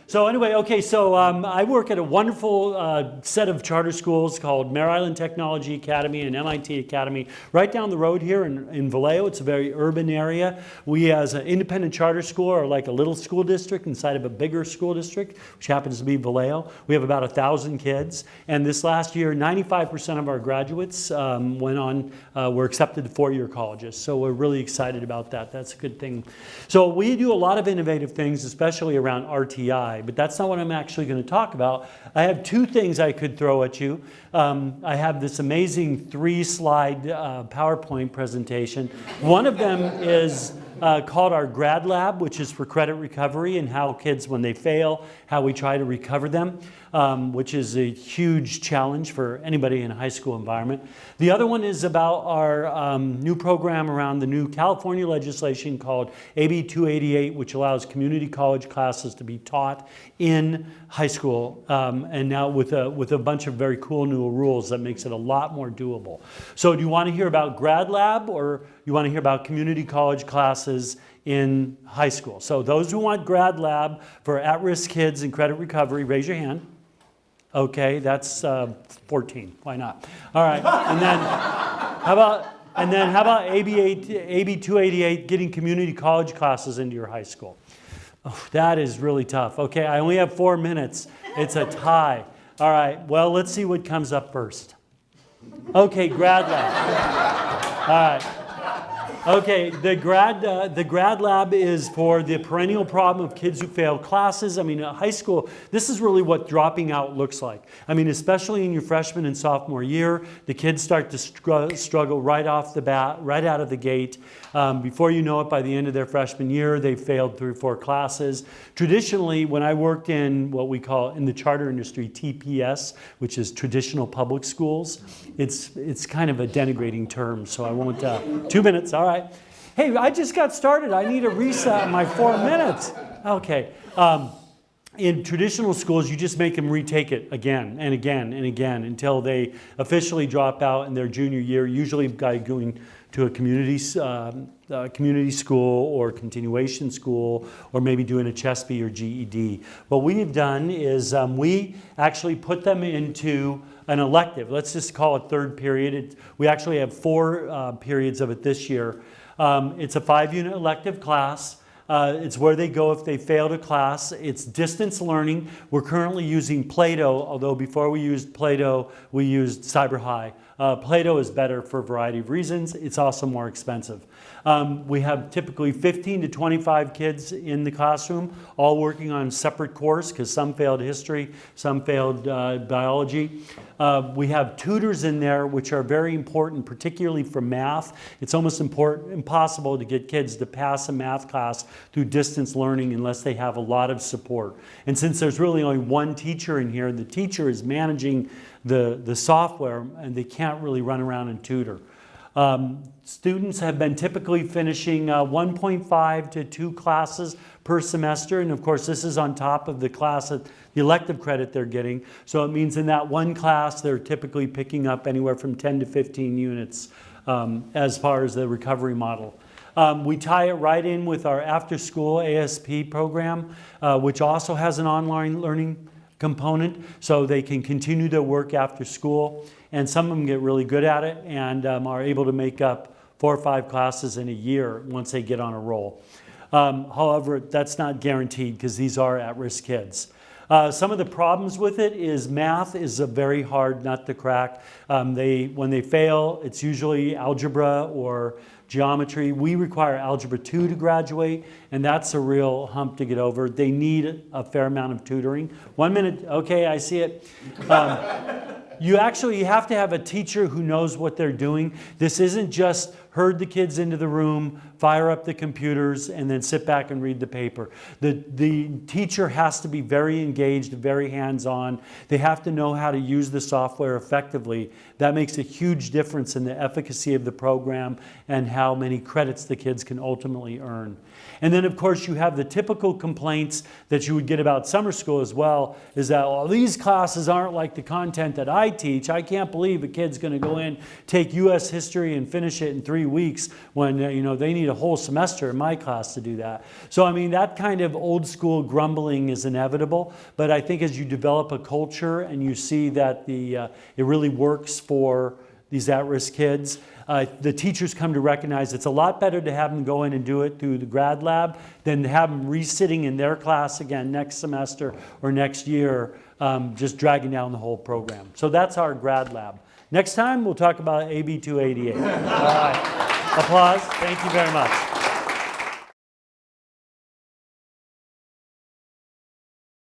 So anyway, okay, so I work at a wonderful set of charter schools called Mare Island Technology Academy and MIT Academy, right down the road here in Vallejo. It's a very urban area. We, as an independent charter school, are like a little school district inside of a bigger school district, which happens to be Vallejo. We have about 1,000 kids, and this last year, 95% of our graduates were accepted to four-year colleges. So we're really excited about that. That's a good thing. So we do a lot of innovative things, especially around RTI. But that's not what I'm actually going to talk about. I have two things I could throw at you. I have this amazing 3-slide PowerPoint presentation. One of them is called our Grad Lab, which is for credit recovery and how kids, when they fail, how we try to recover them, which is a huge challenge for anybody in a high school environment. The other one is about our new program around the new California legislation called AB 288, which allows community college classes to be taught in high school, and now with a bunch of very cool new rules that makes it a lot more doable. So do you want to hear about Grad Lab, or you want to hear about community college classes in high school? So those who want Grad Lab for at-risk kids and credit recovery, raise your hand. Okay, that's 14. Why not? All right, and then how about AB 288, getting community college classes into your high school? Oh, that is really tough. Okay, I only have 4 minutes. It's a tie. All right, well, let's see what comes up first. Okay, Grad Lab. All right. Okay, the Grad Lab is for the perennial problem of kids who fail classes. I mean, at high school, this is really what dropping out looks like. I mean, especially in your freshman and sophomore year, the kids start to struggle right off the bat, right out of the gate. Before you know it, by the end of their freshman year, they've failed 3 or 4 classes. Traditionally, when I worked in what we call in the charter industry TPS, which is traditional public schools, it's kind of a denigrating term, so I won't. 2 minutes, all right. Hey, I just got started. I need a reset in my 4 minutes. Okay. In traditional schools, you just make them retake it again and again and again until they officially drop out in their junior year, usually by going to a community school or continuation school, or maybe doing a CHESP or GED. What we've done is we actually put them into an elective. Let's just call it third period. We actually have 4 periods of it this year. It's a 5-unit elective class. It's where they go if they failed a class. It's distance learning. We're currently using Play-Doh, although before we used Play-Doh, we used CyberHigh. Play-Doh is better for a variety of reasons. It's also more expensive. We have typically 15 to 25 kids in the classroom, all working on separate course, because some failed history, some failed biology. We have tutors in there, which are very important, particularly for math. It's almost impossible to get kids to pass a math class through distance learning unless they have a lot of support. And since there's really only one teacher in here, the teacher is managing the software, and they can't really run around and tutor. Students have been typically finishing 1.5 to 2 classes per semester, and of course this is on top of the elective credit they're getting. So it means in that one class they're typically picking up anywhere from 10 to 15 units as far as the recovery model. We tie it right in with our after-school ASP program, which also has an online learning component, so they can continue their work after school. And some of them get really good at it and are able to make up 4 or 5 classes in a year once they get on a roll. However, that's not guaranteed because these are at-risk kids. Some of the problems with it is math is a very hard nut to crack. When they fail, it's usually algebra or geometry. We require Algebra 2 to graduate, and that's a real hump to get over. They need a fair amount of tutoring. 1 minute, okay, I see it. You have to have a teacher who knows what they're doing. This isn't just herd the kids into the room, fire up the computers, and then sit back and read the paper. The teacher has to be very engaged, very hands-on. They have to know how to use the software effectively. That makes a huge difference in the efficacy of the program and how many credits the kids can ultimately earn. And then, of course, you have the typical complaints that you would get about summer school as well, is that, well, these classes aren't like the content that I I teach. I can't believe a kid's going to go in, take U.S. history and finish it in 3 weeks when they need a whole semester in my class to do that. So I mean, that kind of old school grumbling is inevitable, but I think as you develop a culture and you see that it really works for these at-risk kids, the teachers come to recognize it's a lot better to have them go in and do it through the grad lab than to have them re-sitting in their class again next semester or next year, just dragging down the whole program. So that's our grad lab. Next time, we'll talk about AB 288. All right. Applause. Thank you very much.